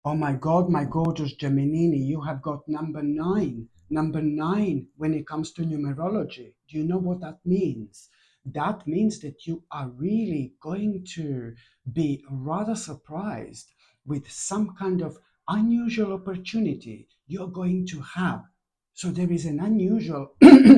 Oh my God, my gorgeous Gemini, you have got number nine. Number nine when it comes to numerology. Do you know what that means? That means that you are really going to be rather surprised with some kind of unusual opportunity you're going to have. So there is an unusual,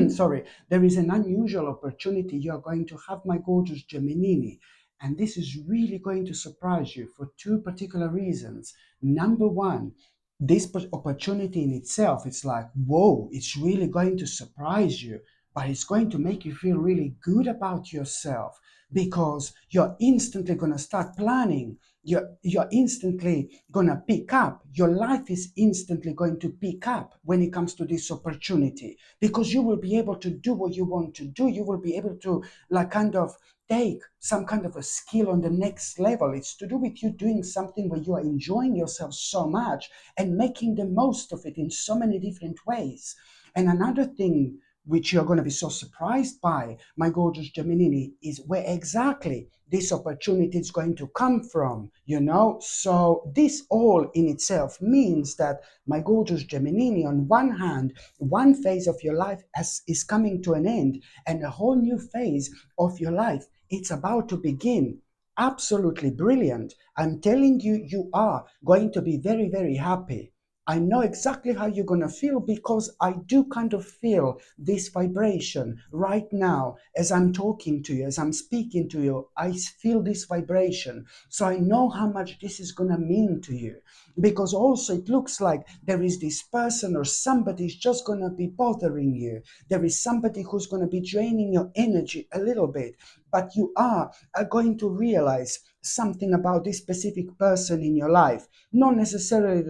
sorry, there is an unusual opportunity you're going to have, my gorgeous Gemini. And this is really going to surprise you for two particular reasons. Number one, this opportunity in itself, it's like, whoa, it's really going to surprise you, but it's going to make you feel really good about yourself because you're instantly going to start planning. You're instantly going to pick up. Your life is instantly going to pick up when it comes to this opportunity because you will be able to do what you want to do. You will be able to, like, kind of take some kind of a skill on the next level. It's to do with you doing something where you are enjoying yourself so much and making the most of it in so many different ways. And another thing which you're going to be so surprised by, my gorgeous Gemini, is where exactly this opportunity is going to come from, you know? So this all in itself means that, my gorgeous Gemini, on one hand, one phase of your life is coming to an end and a whole new phase of your life, it's about to begin. Absolutely brilliant. I'm telling you, you are going to be very, very happy. I know exactly how you're going to feel because I do kind of feel this vibration right now as I'm talking to you, as I'm speaking to you. I feel this vibration. So I know how much this is going to mean to you because also it looks like there is this person or somebody's just going to be bothering you. There is somebody who's going to be draining your energy a little bit, but you are going to realize something about this specific person in your life. Not necessarily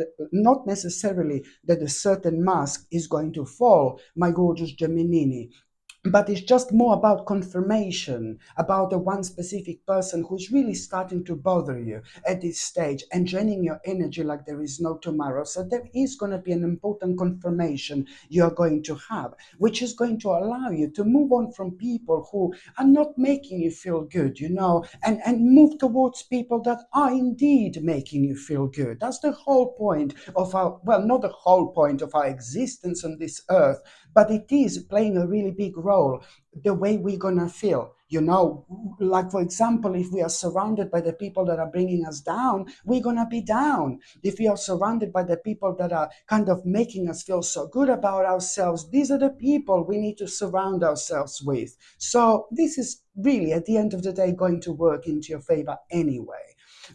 that a certain mask is going to fall, my gorgeous Gemini, but it's just more about confirmation about the one specific person who's really starting to bother you at this stage and draining your energy like there is no tomorrow. So there is going to be an important confirmation you're going to have, which is going to allow you to move on from people who are not making you feel good, you know, and move towards people that are indeed making you feel good. That's the whole point of our, well, not the whole point of our existence on this earth, but it is playing a really big role the way we're gonna feel, you know. Like, for example, if we are surrounded by the people that are bringing us down, we're gonna be down. If we are surrounded by the people that are kind of making us feel so good about ourselves, these are the people we need to surround ourselves with. So this is really at the end of the day going to work into your favor anyway.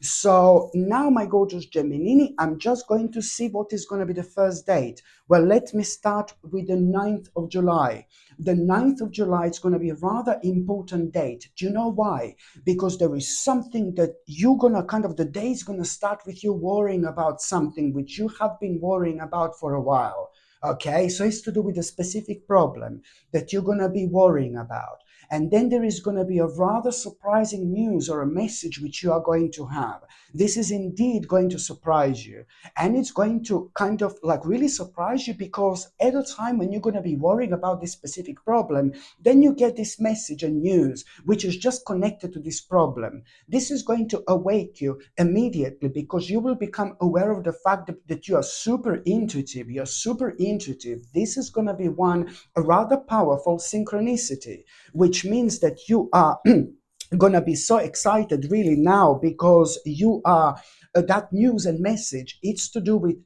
So now, my gorgeous Gemini, I'm just going to see what is going to be the first date. Well, let me start with the 9th of July. The 9th of July is going to be a rather important date. Do you know why? Because there is something that you're going to kind of, the day is going to start with you worrying about something which you have been worrying about for a while. Okay, so it's to do with a specific problem that you're going to be worrying about. And then there is going to be a rather surprising news or a message which you are going to have. This is indeed going to surprise you. And it's going to kind of like really surprise you because at a time when you're going to be worrying about this specific problem, then you get this message and news which is just connected to this problem. This is going to awake you immediately because you will become aware of the fact that you are super intuitive. You're super intuitive. This is going to be a rather powerful synchronicity, which means that you are gonna be so excited really now because you are that news and message, it's to do with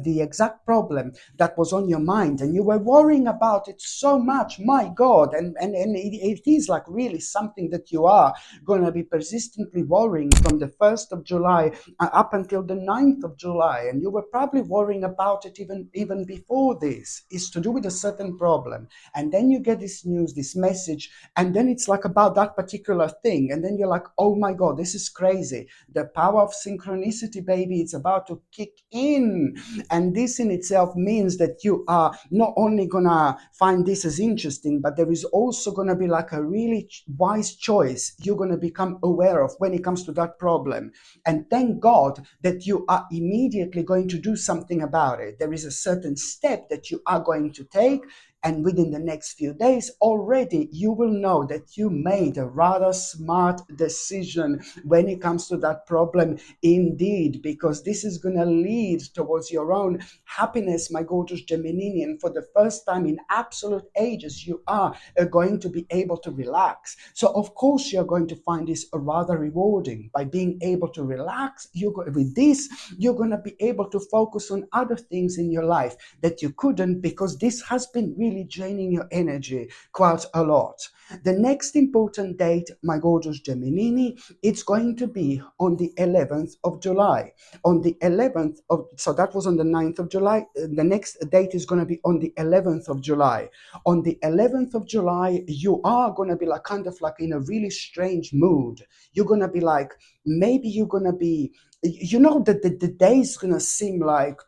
the exact problem that was on your mind and you were worrying about it so much, my God. And it is like really something that you are going to be persistently worrying from the 1st of July up until the 9th of July. And you were probably worrying about it even before this. It's to do with a certain problem. And then you get this news, this message, and then it's like about that particular thing. And then you're like, oh my God, this is crazy. The power of synchronicity, baby, it's about to kick in. And this in itself means that you are not only gonna find this as interesting, but there is also gonna be like a really wise choice you're gonna become aware of when it comes to that problem. And thank God that you are immediately going to do something about it. There is a certain step that you are going to take, And within the next few days, already you will know that you made a rather smart decision when it comes to that problem indeed, because this is going to lead towards your own happiness, my gorgeous Gemini. And for the first time in absolute ages, you are going to be able to relax. So of course you're going to find this rather rewarding. By being able to relax, with this, you're going to be able to focus on other things in your life that you couldn't, because this has been really draining your energy quite a lot. The next important date, my gorgeous Gemini, it's going to be on the 11th of July. On the 11th of, so that was on the 9th of July. The next date is going to be on the 11th of July. On the 11th of July, you are going to be like kind of like in a really strange mood. You're going to be like, maybe you're going to be, you know, that the day is going to seem like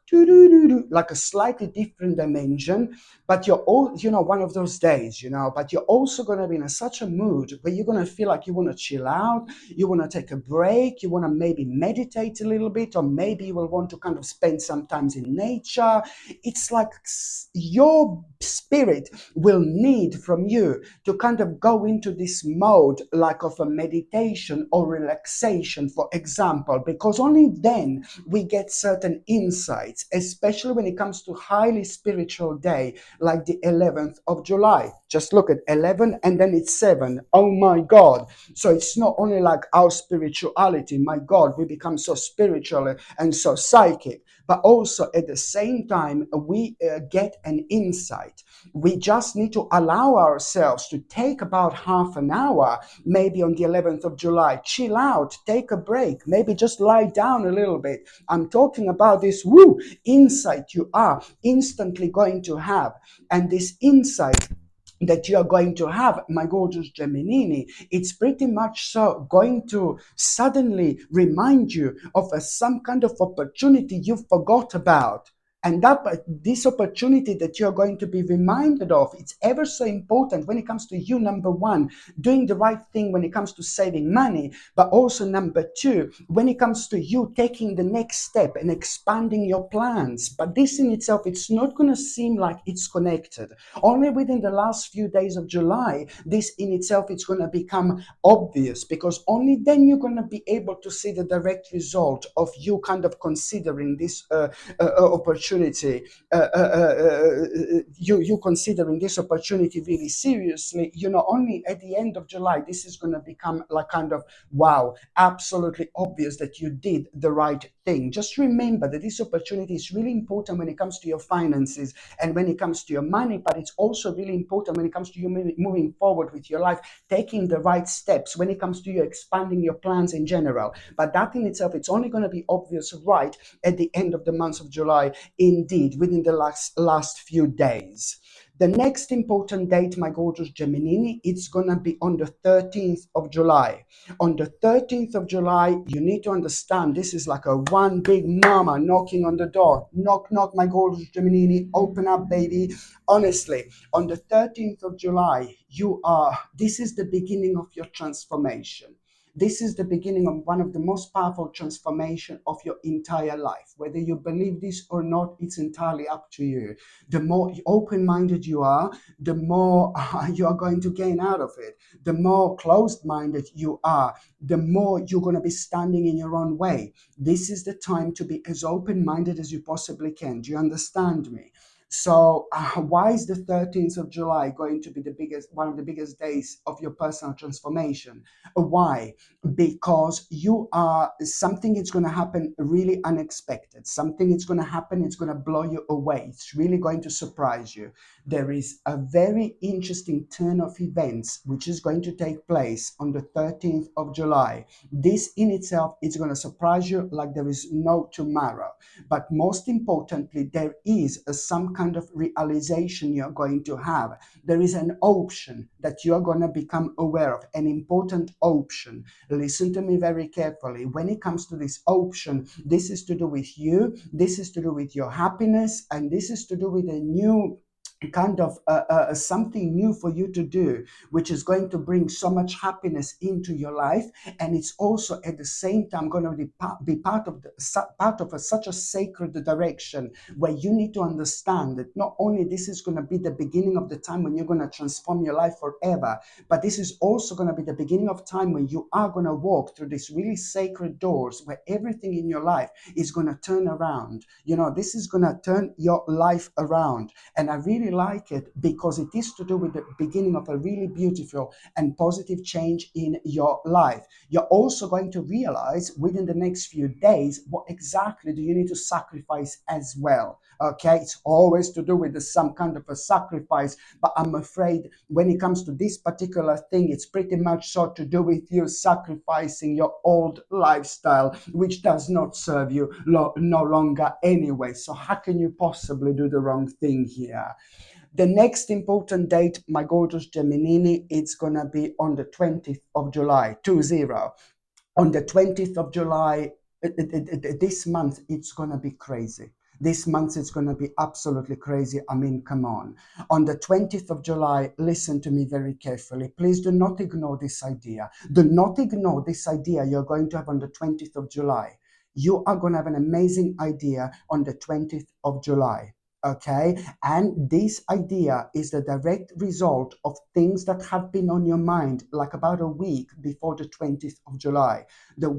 like a slightly different dimension, but you're all, you know, one of those days, you know, but you're also going to be in such a mood where you're going to feel like you want to chill out, you want to take a break, you want to maybe meditate a little bit, or maybe you will want to kind of spend some time in nature. It's like your spirit will need from you to kind of go into this mode like of a meditation or relaxation, for example, because only then we get certain insights, especially when it comes to highly spiritual day like the 11th of July. Just look at 11 and then it's 7. Oh my God. So it's not only like our spirituality, my God, we become so spiritual and so psychic, but also at the same time, we get an insight. We just need to allow ourselves to take about half an hour, maybe on the 11th of July, chill out, take a break, maybe just lie down a little bit. I'm talking about this insight you are instantly going to have. And this insight that you are going to have, my gorgeous Gemini, it's pretty much so going to suddenly remind you of some kind of opportunity you forgot about. And that this opportunity that you're going to be reminded of, it's ever so important when it comes to you, number one, doing the right thing when it comes to saving money, but also number two, when it comes to you taking the next step and expanding your plans. But this in itself, it's not going to seem like it's connected. Only within the last few days of July, this in itself, it's going to become obvious, because only then you're going to be able to see the direct result of you kind of considering this opportunity, you considering this opportunity really seriously. You know, only at the end of July, this is going to become like kind of, wow, absolutely obvious that you did the right thing. Just remember that this opportunity is really important when it comes to your finances and when it comes to your money, but it's also really important when it comes to you moving forward with your life, taking the right steps when it comes to you expanding your plans in general. But that in itself, it's only going to be obvious right at the end of the month of July, indeed, within the last few days. The next important date, my gorgeous Gemini, it's going to be on the 13th of July. On the 13th of July, you need to understand this is like a one big mama knocking on the door. Knock, knock, my gorgeous Gemini, open up, baby. Honestly, on the 13th of July, this is the beginning of your transformation. This is the beginning of one of the most powerful transformation of your entire life. Whether you believe this or not, it's entirely up to you. The more open-minded you are, the more you are going to gain out of it. The more closed-minded you are, the more you're going to be standing in your own way. This is the time to be as open-minded as you possibly can. Do you understand me? So why is the 13th of July going to be one of the biggest days of your personal transformation? Why? Because something is going to happen really unexpected. Something is going to happen, it's going to blow you away. It's really going to surprise you. There is a very interesting turn of events which is going to take place on the 13th of July. This in itself is going to surprise you like there is no tomorrow. But most importantly, there is some kind of realization you're going to have. There is an option that you're going to become aware of, an important option. Listen to me very carefully. When it comes to this option, this is to do with you, this is to do with your happiness, and this is to do with a new kind of something new for you to do, which is going to bring so much happiness into your life. And it's also at the same time going to be part of such a sacred direction, where you need to understand that not only this is going to be the beginning of the time when you're going to transform your life forever, but this is also going to be the beginning of time when you are going to walk through these really sacred doors, where everything in your life is going to turn around. This is going to turn your life around. And I really like it because it is to do with the beginning of a really beautiful and positive change in your life. You're also going to realize within the next few days what exactly do you need to sacrifice as well. Okay, it's always to do with some kind of a sacrifice, but I'm afraid when it comes to this particular thing, it's pretty much so to do with you sacrificing your old lifestyle, which does not serve you no longer anyway. So how can you possibly do the wrong thing here? The next important date, my gorgeous Geminini, it's going to be on the 20th of July, 20. On the 20th of July, this month, it's going to be crazy. This month it's going to be absolutely crazy. I mean, come on. On the 20th of July, listen to me very carefully. Please do not ignore this idea. Do not ignore this idea you're going to have on the 20th of July. You are going to have an amazing idea on the 20th of July. Okay, and this idea is the direct result of things that have been on your mind like about a week before the 20th of July, the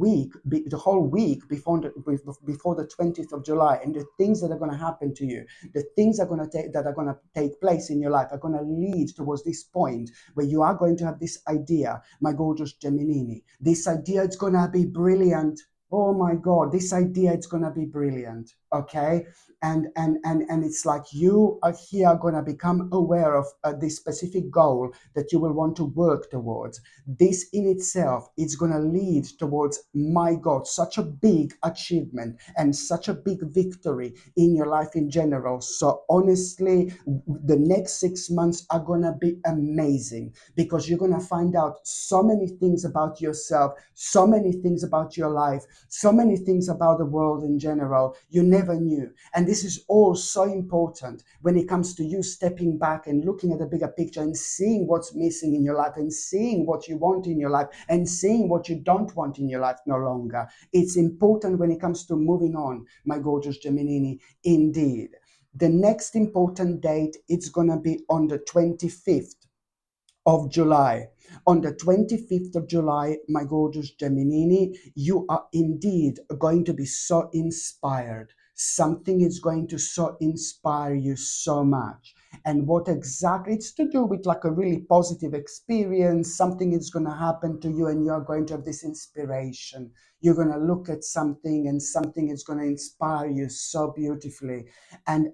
whole week before the 20th of July. And the things that are going to happen to you, the things that are going to take place in your life are going to lead towards this point where you are going to have this idea, my gorgeous Geminini. This idea is going to be brilliant. Oh my God, this idea is going to be brilliant. Okay, and it's like you are here going to become aware of this specific goal that you will want to work towards. This in itself is going to lead towards, my God, such a big achievement and such a big victory in your life in general. So honestly, the next 6 months are going to be amazing, because you're going to find out so many things about yourself, so many things about your life, so many things about the world in general you never knew. And this is all so important when it comes to you stepping back and looking at the bigger picture and seeing what's missing in your life and seeing what you want in your life and seeing what you don't want in your life no longer. It's important when it comes to moving on, my gorgeous Geminini, indeed. The next important date, it's going to be on the 25th of July. On the 25th of July, my gorgeous Geminini, you are indeed going to be so inspired. Something is going to so inspire you so much. And what exactly? It's to do with like a really positive experience. Something is going to happen to you and you're going to have this inspiration. You're going to look at something and something is going to inspire you so beautifully. And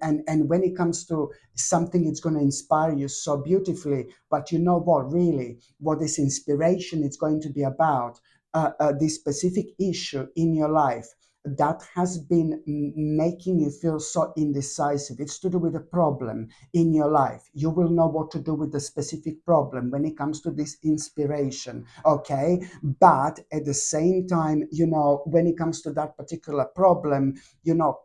when it comes to something, it's going to inspire you so beautifully. But you know what, really, what this inspiration is going to be about, this specific issue in your life that has been making you feel so indecisive. It's to do with a problem in your life. You will know what to do with the specific problem when it comes to this inspiration, okay? But at the same time, when it comes to that particular problem,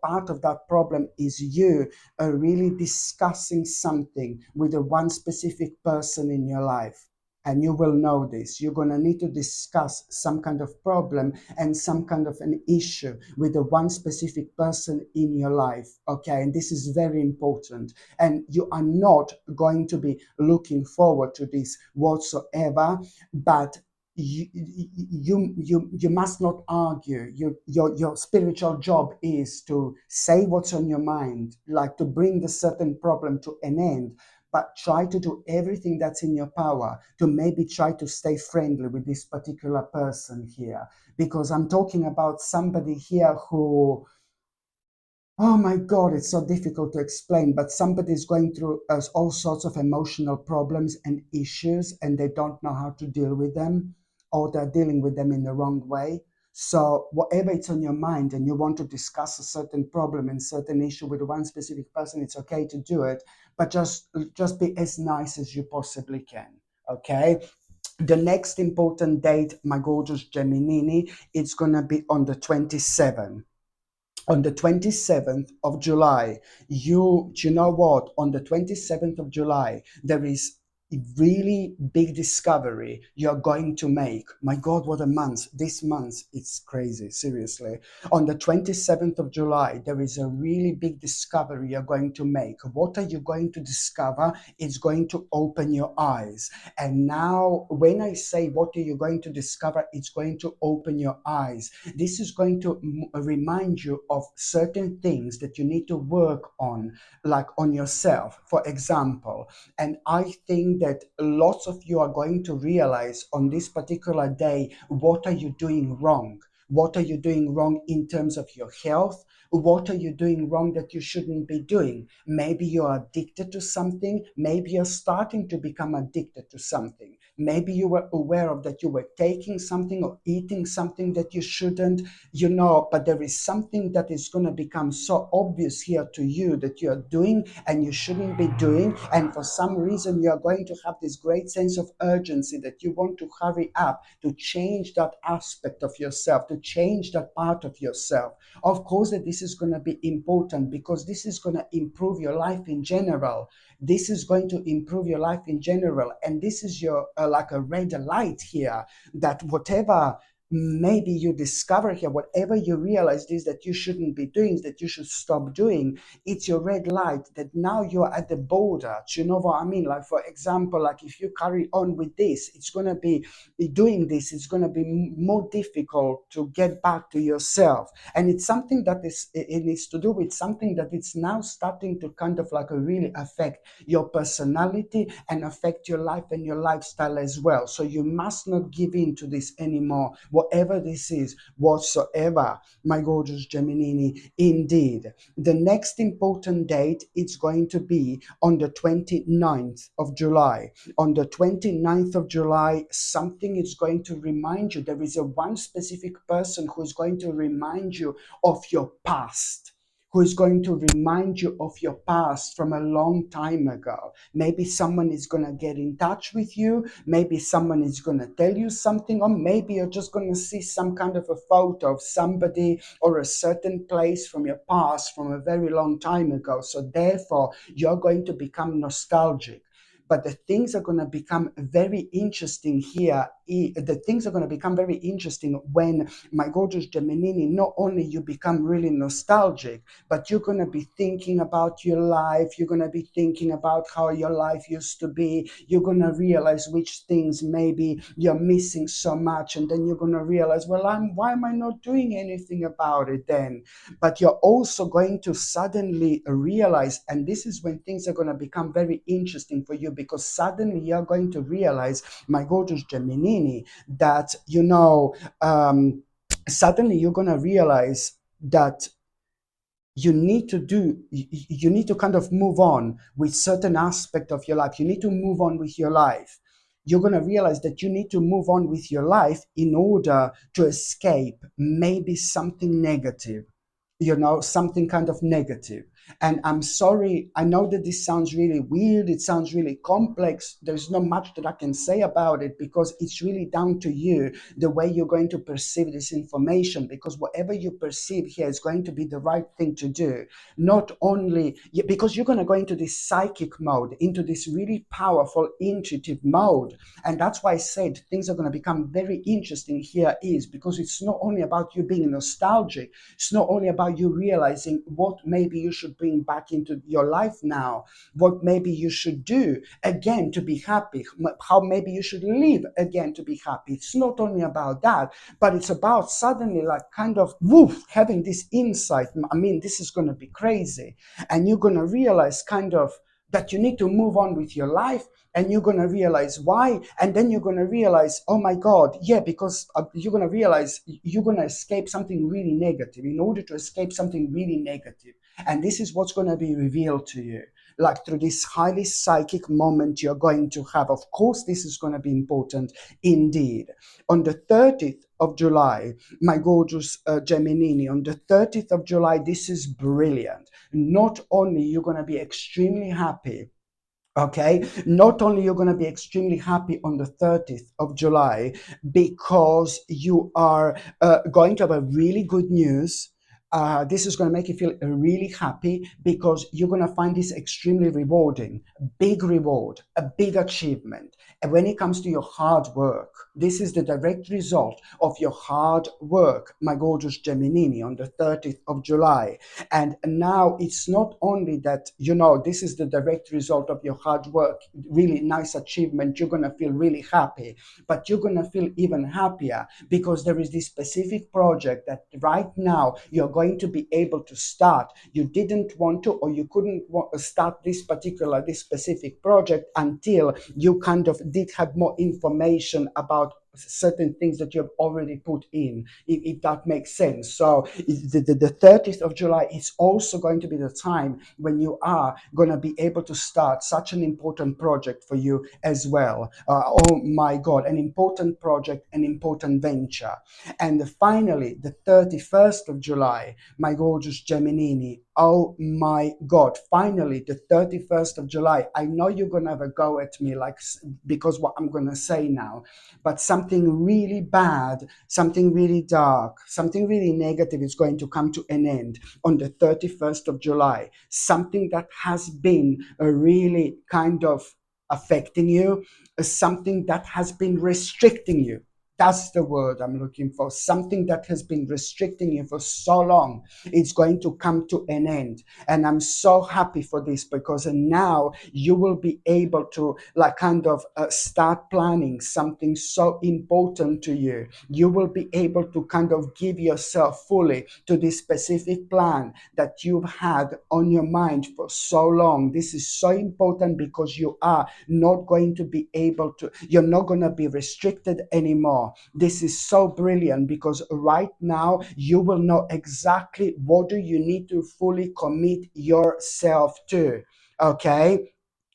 part of that problem is you really discussing something with a one specific person in your life. And you will know this. You're going to need to discuss some kind of problem and some kind of an issue with the one specific person in your life. Okay. And this is very important. And you are not going to be looking forward to this whatsoever, but you must not argue. Your spiritual job is to say what's on your mind, like to bring the certain problem to an end, but try to do everything that's in your power to maybe try to stay friendly with this particular person here, because I'm talking about somebody here who, oh my God, it's so difficult to explain, but somebody is going through all sorts of emotional problems and issues, and they don't know how to deal with them, or they're dealing with them in the wrong way. So whatever it's on your mind and you want to discuss a certain problem and certain issue with one specific person, it's okay to do it, but just be as nice as you possibly can. Okay. The next important date, my gorgeous Geminini, it's gonna be on the 27th. On the 27th of July, you know what? On the 27th of July, there is a really big discovery you're going to make. My God, what a month. This month, it's crazy, seriously. On the 27th of July, there is a really big discovery you're going to make. What are you going to discover? It's going to open your eyes. And now, when I say what are you going to discover, it's going to open your eyes. This is going to remind you of certain things that you need to work on, like on yourself, for example. And I think that lots of you are going to realize on this particular day, what are you doing wrong? What are you doing wrong in terms of your health? What are you doing wrong that you shouldn't be doing? Maybe you're addicted to something. Maybe you're starting to become addicted to something. Maybe you were aware of that you were taking something or eating something that you shouldn't, but there is something that is going to become so obvious here to you that you're doing and you shouldn't be doing. And for some reason, you're going to have this great sense of urgency that you want to hurry up to change that aspect of yourself, to change that part of yourself. Of course, that this is going to be important because this is going to improve your life in general. This is going to improve your life in general. And this is your like a red light here, that whatever maybe you discover here, whatever you realize is that you shouldn't be doing, that you should stop doing, it's your red light that now you're at the border. Do you know what I mean? Like, for example, like if you carry on with this, it's going to be doing this, it's going to be more difficult to get back to yourself. And it's something that is, it needs to do with something that it's now starting to kind of like really affect your personality and affect your life and your lifestyle as well. So you must not give in to this anymore, whatever this is whatsoever, my gorgeous Gemini. Indeed, the next important date is going to be on the 29th of July. On the 29th of July, something is going to remind you. There is a one specific person who is going to remind you of your past, who is going to remind you of your past from a long time ago. Maybe someone is going to get in touch with you. Maybe someone is going to tell you something, or maybe you're just going to see some kind of a photo of somebody or a certain place from your past from a very long time ago. So therefore, you're going to become nostalgic. But the things are going to become very interesting here. The things are going to become very interesting when, my gorgeous Gemini, not only you become really nostalgic, but you're going to be thinking about your life. You're going to be thinking about how your life used to be. You're going to realize which things maybe you're missing so much. And then you're going to realize, well, why am I not doing anything about it then? But you're also going to suddenly realize, and this is when things are going to become very interesting for you, because suddenly you're going to realize, my gorgeous Gemini, that, suddenly you're going to realize that you need to kind of move on with certain aspect of your life. You need to move on with your life. You're going to realize that you need to move on with your life in order to escape maybe something negative, something kind of negative. And I'm sorry, I know that this sounds really weird, it sounds really complex. There's not much that I can say about it, because it's really down to you, the way you're going to perceive this information, because whatever you perceive here is going to be the right thing to do. Not only because you're going to go into this psychic mode, into this really powerful intuitive mode. And that's why I said things are going to become very interesting here, is because it's not only about you being nostalgic, it's not only about you realizing what maybe you should bring back into your life now, what maybe you should do again to be happy, how maybe you should live again to be happy. It's not only about that, but it's about suddenly like kind of woof, having this insight. I mean, this is going to be crazy. And you're going to realize kind of that you need to move on with your life, and you're going to realize why. And then you're going to realize, oh my God, yeah, because you're going to realize you're going to escape something really negative in order to escape something really negative. And this is what's going to be revealed to you, like through this highly psychic moment you're going to have. Of course, this is going to be important indeed. On the 30th of July, my gorgeous Gemini, on the 30th of July, this is brilliant. Not only you're going to be extremely happy, okay, not only you're going to be extremely happy on the 30th of July, because you are going to have a really good news. This is going to make you feel really happy because you're going to find this extremely rewarding, big reward, a big achievement. And when it comes to your hard work, this is the direct result of your hard work, my gorgeous Gemini, on the 30th of July. And now it's not only that, this is the direct result of your hard work, really nice achievement, you're going to feel really happy, but you're going to feel even happier because there is this specific project that right now you're going to be able to start. You didn't want to, or you couldn't start this specific project until you kind of did have more information about certain things that you have already put in, if that makes sense. So the 30th of July is also going to be the time when you are going to be able to start such an important project for you as well. Oh my God, an important project, an important venture. And finally, the 31st of July, my gorgeous Gemini. Oh my God, finally, the 31st of July. I know you're going to have a go at me, like, because what I'm going to say now, but something really bad, something really dark, something really negative is going to come to an end on the 31st of July. Something that has been a really kind of affecting you, something that has been restricting you. That's the word I'm looking for. Something that has been restricting you for so long, it's going to come to an end. And I'm so happy for this because now you will be able to, like, kind of start planning something so important to you. You will be able to kind of give yourself fully to this specific plan that you've had on your mind for so long. This is so important because you are not going to be able to, you're not going to be restricted anymore. This is so brilliant because right now you will know exactly what do you need to fully commit yourself to. Okay,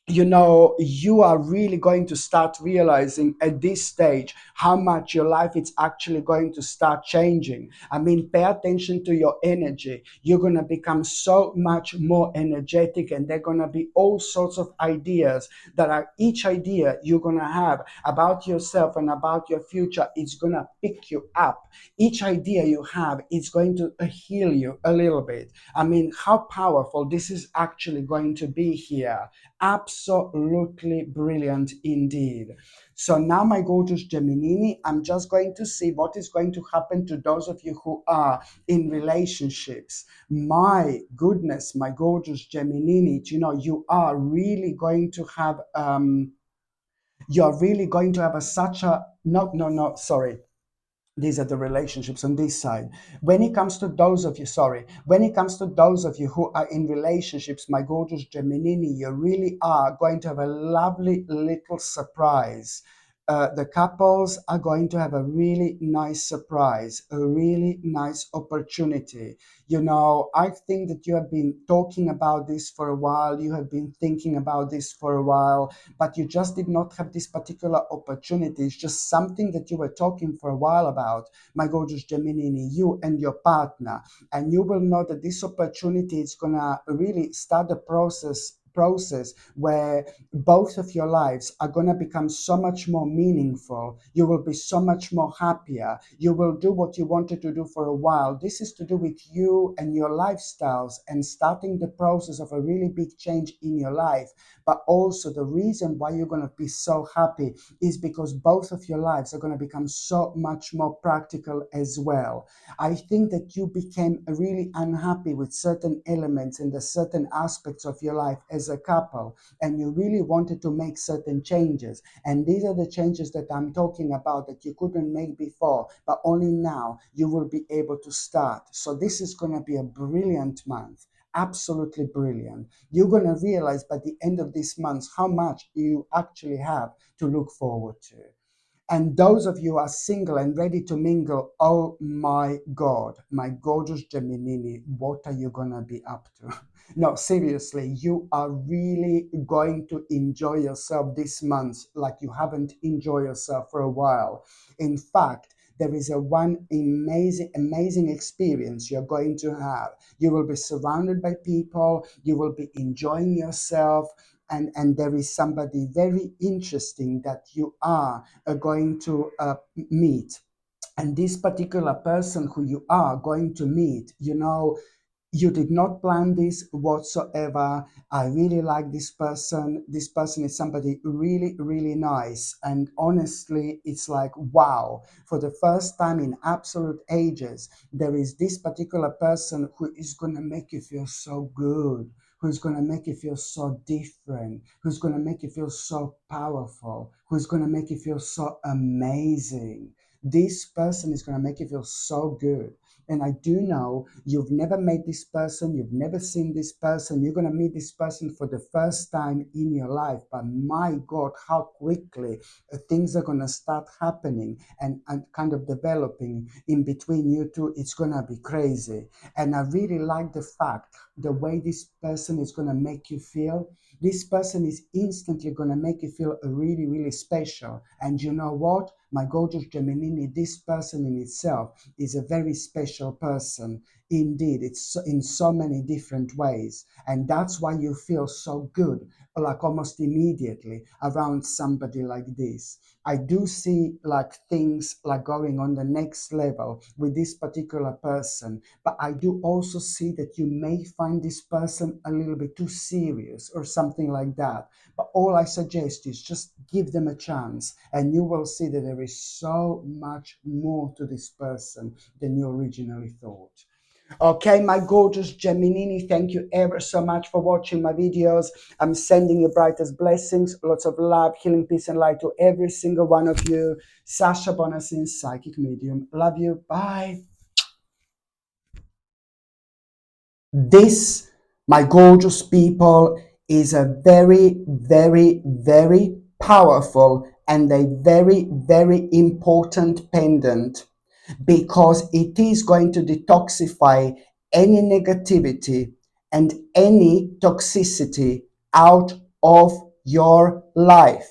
you are really going to start realizing at this stage how much your life is actually going to start changing. I mean, pay attention to your energy. You're going to become so much more energetic, and there are going to be all sorts of ideas that are, each idea you're going to have about yourself and about your future, it's going to pick you up. Each idea you have is going to heal you a little bit. I mean, how powerful this is actually going to be here. Absolutely brilliant indeed. So now, my gorgeous Gemini, I'm just going to see what is going to happen to those of you who are in relationships. My goodness, my gorgeous Gemini, you are really going to have you're really going to have a such a no, sorry, these are the relationships on this side. When it comes to those of you, sorry, when it comes to those of you who are in relationships, my gorgeous Gemini, you really are going to have a lovely little surprise. The couples are going to have a really nice surprise, a really nice opportunity. I think that you have been talking about this for a while, you have been thinking about this for a while, but you just did not have this particular opportunity. It's just something that you were talking for a while about, my gorgeous Gemini, you and your partner. And you will know that this opportunity is going to really start the process where both of your lives are going to become so much more meaningful. You will be so much more happier. You will do what you wanted to do for a while. This is to do with you and your lifestyles and starting the process of a really big change in your life. But also, the reason why you're going to be so happy is because both of your lives are going to become so much more practical as well. I think that you became really unhappy with certain elements and the certain aspects of your life as a couple, and you really wanted to make certain changes. And these are the changes that I'm talking about that you couldn't make before, but only now you will be able to start. So this is going to be a brilliant month. Absolutely brilliant. You're going to realize by the end of this month how much you actually have to look forward to. And those of you who are single and ready to mingle, oh my God, my gorgeous Gemini, what are you going to be up to? No, seriously, you are really going to enjoy yourself this month like you haven't enjoyed yourself for a while. In fact, there is a one amazing experience you're going to have. You will be surrounded by people, you will be enjoying yourself, and there is somebody very interesting that you are going to meet. And this particular person who you are going to meet, you did not plan this whatsoever. I really like this person. This person is somebody really, really nice. And honestly, it's like, wow, for the first time in absolute ages, there is this particular person who is going to make you feel so good, who's going to make you feel so different, who's going to make you feel so powerful, who's going to make you feel so amazing. This person is going to make you feel so good. And I do know you've never met this person, you've never seen this person, you're going to meet this person for the first time in your life. But my God, how quickly things are going to start happening and kind of developing in between you two. It's going to be crazy. And I really like the fact, the way this person is going to make you feel. This person is instantly going to make you feel really, really special. And you know what? My gorgeous Gemini, this person in itself is a very special person. Indeed, it's in so many different ways. And that's why you feel so good, like almost immediately around somebody like this. I do see like things like going on the next level with this particular person, but I do also see that you may find this person a little bit too serious or something like that. But all I suggest is just give them a chance, and you will see that there is so much more to this person than you originally thought. Okay, my gorgeous Geminini, thank you ever so much for watching my videos. I'm sending you brightest blessings, lots of love, healing, peace, and light to every single one of you. Sasha Bonasin, Psychic Medium. Love you. Bye. This, my gorgeous people, is a very, very, very powerful and a very, very important pendant, because it is going to detoxify any negativity and any toxicity out of your life.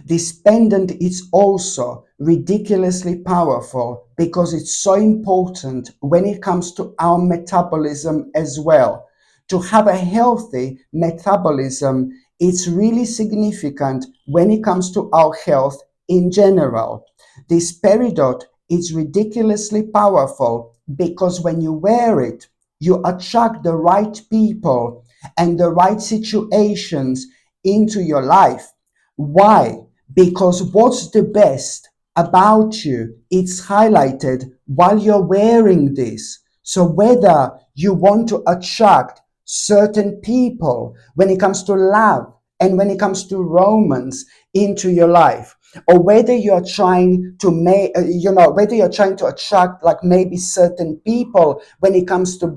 This pendant is also ridiculously powerful because it's so important when it comes to our metabolism as well. To have a healthy metabolism, it's really significant when it comes to our health in general. This peridot is ridiculously powerful because when you wear it, you attract the right people and the right situations into your life. Why? Because what's the best about you, it's highlighted while you're wearing this. So whether you want to attract certain people when it comes to love and when it comes to romance into your life, or whether you're trying to make, whether you're trying to attract like maybe certain people when it comes to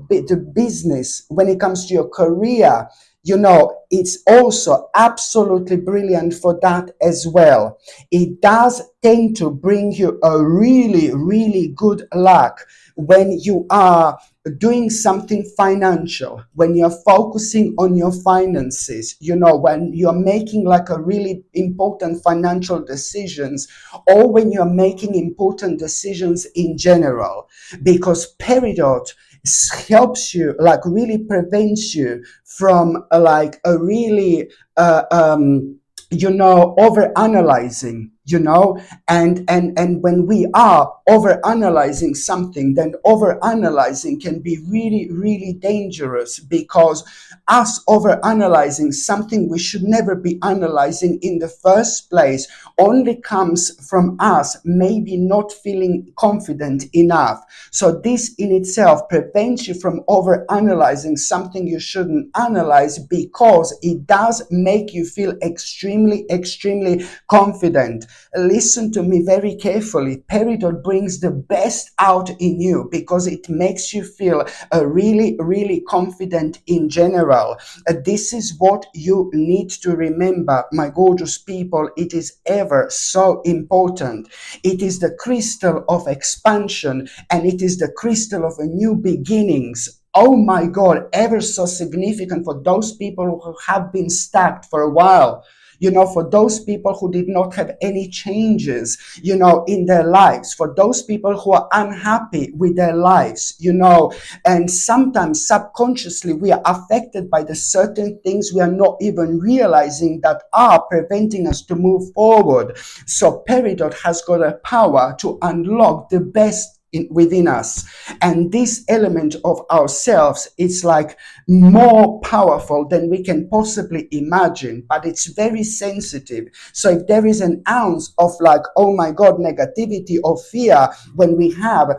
business, when it comes to your career, it's also absolutely brilliant for that as well. It does tend to bring you a really, really good luck when you are doing something financial, when you're focusing on your finances, when you're making like a really important financial decisions, or when you're making important decisions in general, because peridot helps you, like really prevents you from like a really over analyzing, and when we are over analyzing something, then over analyzing can be really, really dangerous, because us over analyzing something we should never be analyzing in the first place only comes from us maybe not feeling confident enough. So this in itself prevents you from over analyzing something you shouldn't analyze, because it does make you feel extremely, extremely confident. Listen to me very carefully. Peridot brings the best out in you because it makes you feel really, really confident in general. This is what you need to remember, my gorgeous people. It is ever so important. It is the crystal of expansion, and it is the crystal of a new beginnings. Oh my God, ever so significant for those people who have been stuck for a while. for those people who did not have any changes, in their lives, for those people who are unhappy with their lives, and sometimes subconsciously we are affected by the certain things we are not even realizing that are preventing us to move forward. So Peridot has got a power to unlock the best within us, and this element of ourselves is like more powerful than we can possibly imagine, but it's very sensitive. So if there is an ounce of like, oh my god, negativity or fear when we have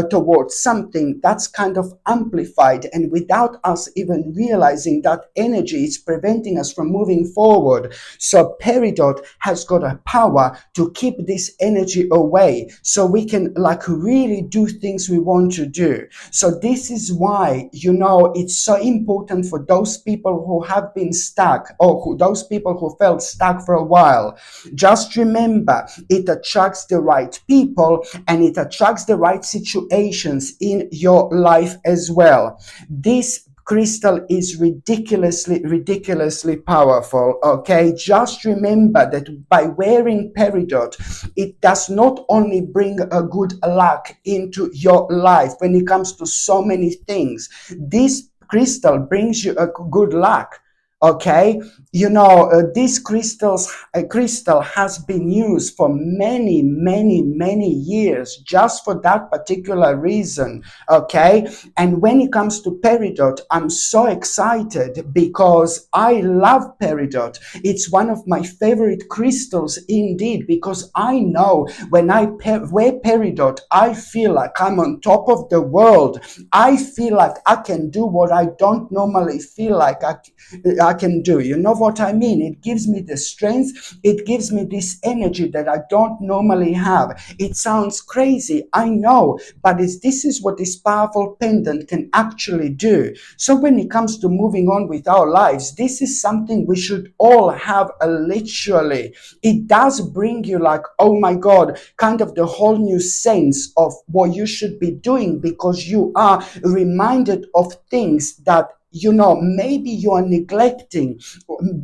towards something, that's kind of amplified, and without us even realizing, that energy is preventing us from moving forward. So Peridot has got a power to keep this energy away, so we can like really do things we want to do. So this is why, it's so important for those people who have been stuck, or those people who felt stuck for a while. Just remember, it attracts the right people and it attracts the right situations in your life as well. This crystal is ridiculously powerful. Okay, just remember that by wearing Peridot, it does not only bring a good luck into your life when it comes to so many things. This crystal brings you a good luck. Okay, this crystal has been used for many years just for that particular reason. Okay, and when it comes to Peridot, I'm so excited because I love Peridot. It's one of my favorite crystals indeed, because I know when I wear Peridot, I feel like I'm on top of the world. I feel like I can do what I don't normally feel like I can do. You know what I mean? It gives me the strength. It gives me this energy that I don't normally have. It sounds crazy, I know, but this is what this powerful pendant can actually do. So when it comes to moving on with our lives, this is something we should all have literally. It does bring you like, oh my God, kind of the whole new sense of what you should be doing, because you are reminded of things that maybe you are neglecting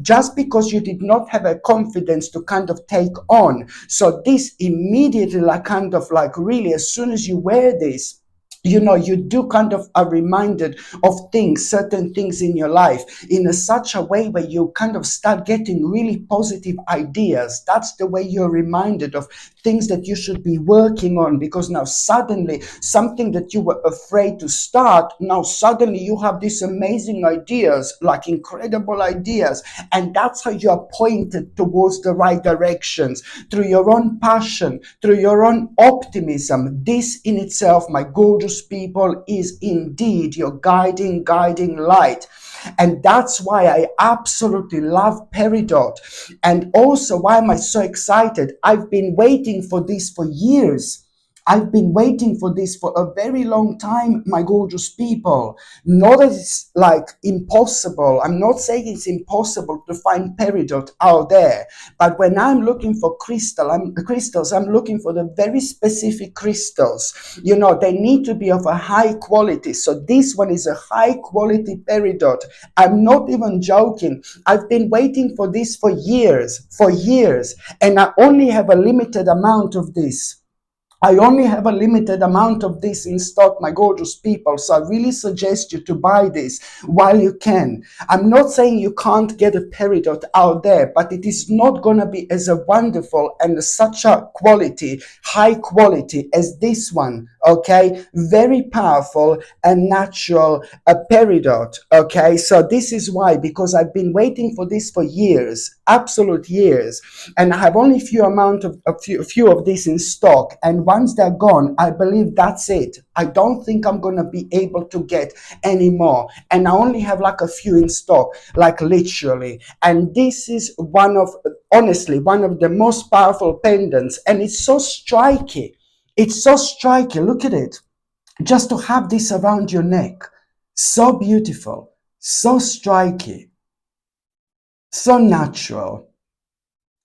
just because you did not have a confidence to kind of take on. So this immediately like kind of like really, as soon as you wear this, you do kind of are reminded of things, certain things in your life in such a way where you kind of start getting really positive ideas. That's the way you're reminded of things that you should be working on, because now suddenly something that you were afraid to start, now suddenly you have these amazing ideas, like incredible ideas, and that's how you are pointed towards the right directions through your own passion, through your own optimism. This in itself, my gorgeous people, is indeed your guiding light. And that's why I absolutely love Peridot. And also, why am I so excited? I've been waiting for this for years. I've been waiting for this for a very long time, my gorgeous people. Not that it's like impossible. I'm not saying it's impossible to find Peridot out there. But when I'm looking for crystals, I'm looking for the very specific crystals. They need to be of a high quality. So this one is a high quality Peridot. I'm not even joking. I've been waiting for this for years, and I only have a limited amount of this. I only have a limited amount of this in stock, my gorgeous people. So I really suggest you to buy this while you can. I'm not saying you can't get a Peridot out there, but it is not going to be as a wonderful and such a quality, high quality as this one. Okay, very powerful and natural Peridot. Okay, so this is why, because I've been waiting for this for years, absolute years, and I have only a few of these in stock. And once they're gone, I believe that's it. I don't think I'm gonna be able to get any more. And I only have like a few in stock, like literally. And this is honestly, one of the most powerful pendants, and it's so striking. It's so striking. Look at it. Just to have this around your neck. So beautiful, so striking, so natural.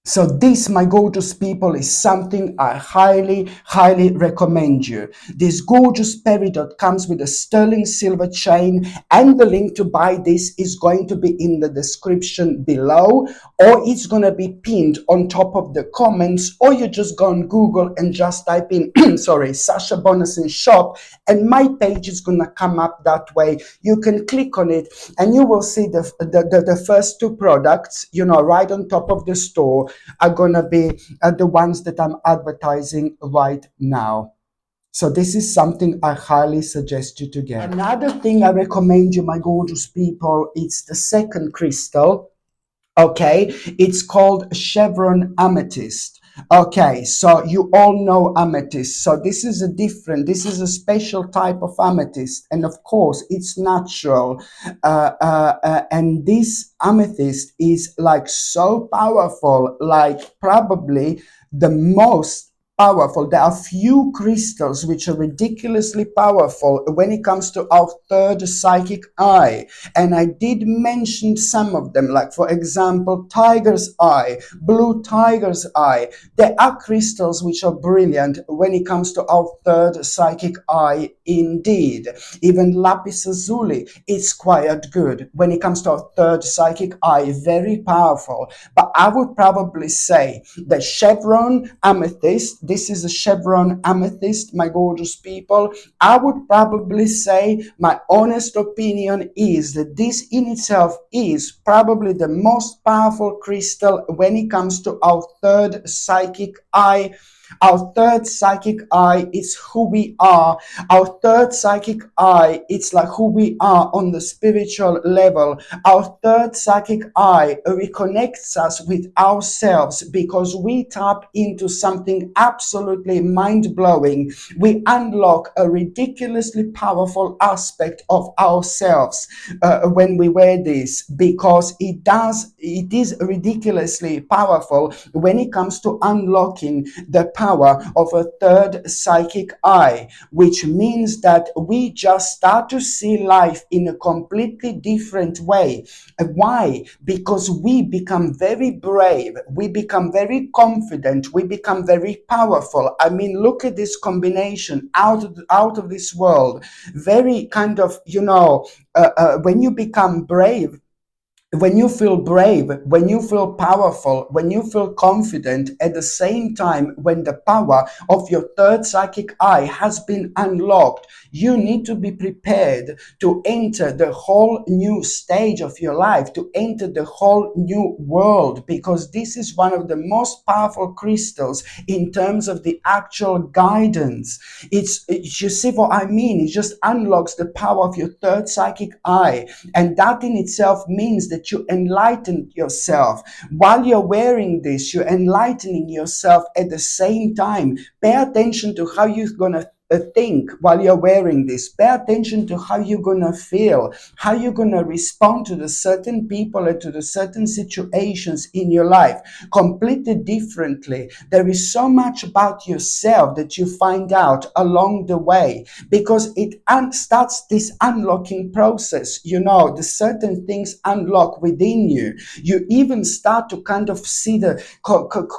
So this, my gorgeous people, is something I highly, highly recommend you. This gorgeous peridot comes with a sterling silver chain, and the link to buy this is going to be in the description below, or it's going to be pinned on top of the comments, or you just go on Google and just type in, sorry, Sasha Bonasin shop, and my page is going to come up that way. You can click on it and you will see the first two products, you know, right on top of the store are gonna be the ones that I'm advertising right now. So this is something I highly suggest you to get. Another thing I recommend you, my gorgeous people, it's the second crystal. Okay, it's called chevron amethyst. Okay, so you all know amethyst. So this is a special type of amethyst, and of course it's natural. And this amethyst is like so powerful, like probably the most powerful. There are few crystals which are ridiculously powerful when it comes to our third psychic eye. And I did mention some of them, like for example, tiger's eye, blue tiger's eye. There are crystals which are brilliant when it comes to our third psychic eye indeed. Even lapis lazuli is quite good when it comes to our third psychic eye, very powerful. But I would probably say the chevron amethyst, this is a chevron amethyst, my gorgeous people. I would probably say, my honest opinion is that this in itself is probably the most powerful crystal when it comes to our third psychic eye. Our third psychic eye is who we are. Our third psychic eye, it's like who we are on the spiritual level. Our third psychic eye reconnects us with ourselves because we tap into something absolutely mind-blowing. We unlock a ridiculously powerful aspect of ourselves when we wear this, because it is ridiculously powerful when it comes to unlocking the power of a third psychic eye, which means that we just start to see life in a completely different way. Why? Because we become very brave, we become very confident, we become very powerful. I mean, look at this combination, out of this world. Very kind of, you know, when you become brave, when you feel brave, when you feel powerful, when you feel confident, at the same time, when the power of your third psychic eye has been unlocked, you need to be prepared to enter the whole new stage of your life, to enter the whole new world, because this is one of the most powerful crystals in terms of the actual guidance. You see what I mean? It just unlocks the power of your third psychic eye, and that in itself means that you enlighten yourself. While you're wearing this, you're enlightening yourself at the same time. Pay attention to how you're gonna think while you're wearing this. Pay attention to how you're gonna feel, how you're gonna respond to the certain people and to the certain situations in your life completely differently. There is so much about yourself that you find out along the way, because it starts this unlocking process. You know, the certain things unlock within you. You even start to kind of see the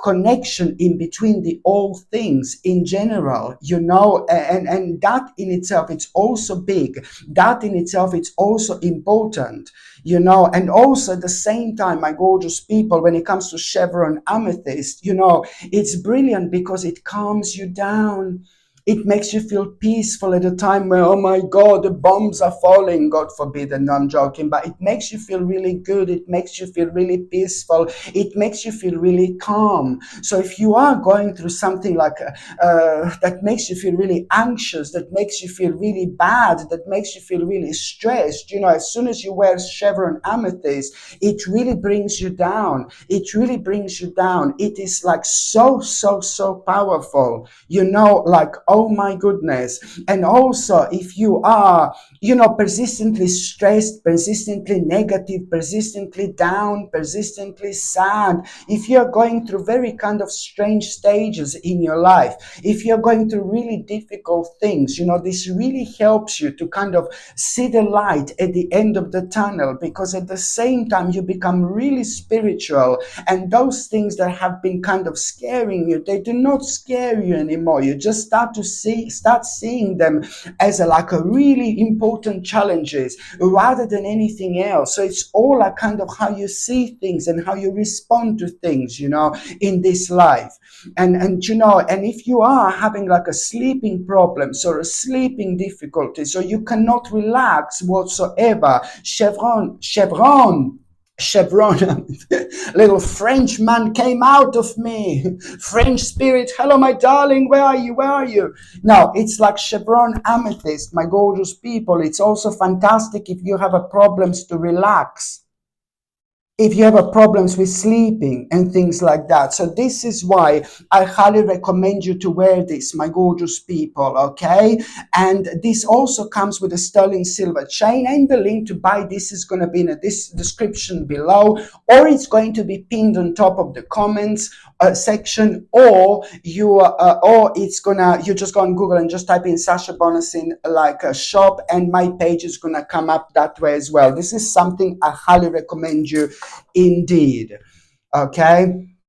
connection in between the all things in general, you know, and that in itself, it's also big. That in itself, it's also important, you know. And also at the same time, my gorgeous people, when it comes to chevron amethyst, you know, it's brilliant because it calms you down. It makes you feel peaceful at a time where, oh my God, the bombs are falling. God forbid, and no, I'm joking, but it makes you feel really good. It makes you feel really peaceful. It makes you feel really calm. So if you are going through something like that makes you feel really anxious, that makes you feel really bad, that makes you feel really stressed, you know, as soon as you wear chevron amethyst, it really brings you down. It really brings you down. It is like so, so, so powerful, you know, like, Oh my goodness. And also, if you are, persistently stressed, persistently negative, persistently down, persistently sad, if you're going through very kind of strange stages in your life, if you're going through really difficult things, this really helps you to kind of see the light at the end of the tunnel, because at the same time you become really spiritual, and those things that have been kind of scaring you, they do not scare you anymore. You just start seeing them as like a really important challenges rather than anything else. So it's all a kind of how you see things and how you respond to things, in this life. And if you are having like a sleeping problems or a sleeping difficulty, so you cannot relax whatsoever, Chevron, little French man came out of me. French spirit, hello, my darling, where are you? Where are you? Now, it's like chevron amethyst, my gorgeous people. It's also fantastic if you have a problems to relax, if you have a problems with sleeping and things like that. So this is why I highly recommend you to wear this, my gorgeous people, okay? And this also comes with a sterling silver chain, and the link to buy this is going to be in this description below, or it's going to be pinned on top of the comments section, or you just go on Google and just type in Sasha Bonasin like a shop, and my page is gonna come up that way as well. This is something I highly recommend you indeed. Okay.